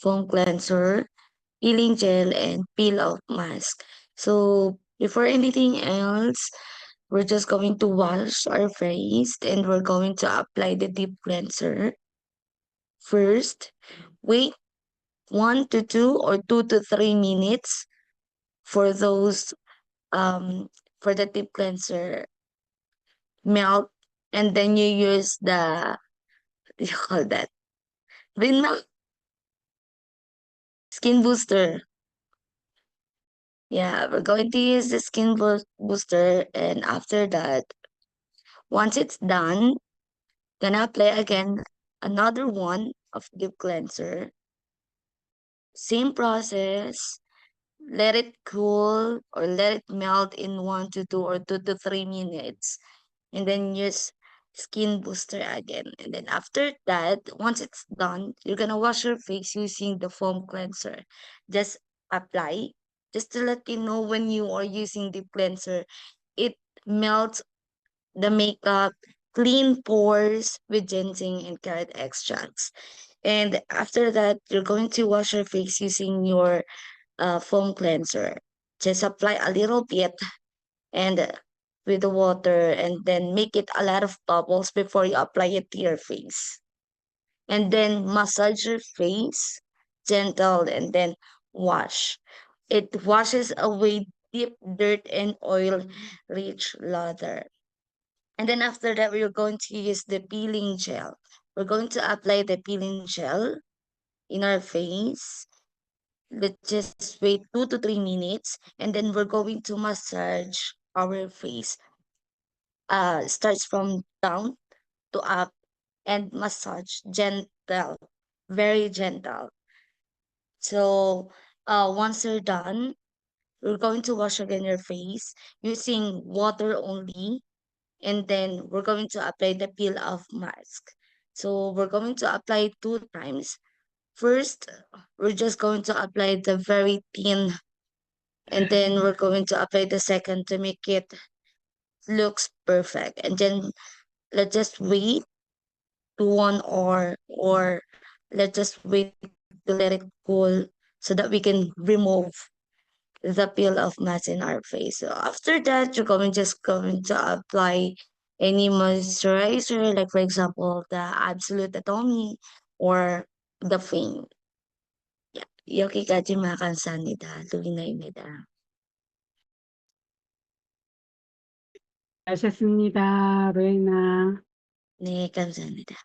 foam cleanser, peeling gel, and peel off mask. So before anything else, we're just going to wash our face and we're going to apply the deep cleanser. First, wait 1 to 2 or 2 to 3 minutes for those for the deep cleanser melt, and then you use the what do you call that? Rin milk skin booster. Yeah, we're going to use the booster, and after that, once it's done, gonna apply again another one of deep cleanser. Same process. Let it cool or let it melt in 1 to 2 or 2 to 3 minutes, and then use skin booster again. And then after that, once it's done, you're gonna wash your face using the foam cleanser. Just apply, just to let you know when you are using the cleanser, it melts the makeup, clean pores with ginseng and carrot extracts. And after that, you're going to wash your face using your foam cleanser. Just apply a little bit and with the water, and then make it a lot of bubbles before you apply it to your face. And then massage your face, gentle, and then wash. It washes away deep dirt and oil rich lather. And then after that, we're going to use the peeling gel. We're going to apply the peeling gel in our face. Let's just wait 2 to 3 minutes, and then we're going to massage our face. Starts from down to up, and massage gentle, very gentle. So once you're done, we're going to wash again your face using water only, and then we're going to apply the peel off mask. So we're going to apply 2 times. First, we're just going to apply the very thin, and then we're going to apply the second to make it looks perfect. And then let's just wait to 1 hour, or let's just wait to let it cool so that we can remove the peel of mask in our face. So after that, you're going to apply any moisturizer, like for example, the Absolute Atomy or the Fame. Yeah. 여기까지 감사합니다. 루이나입니다. 하셨습니다, 로에나. 네, 감사합니다.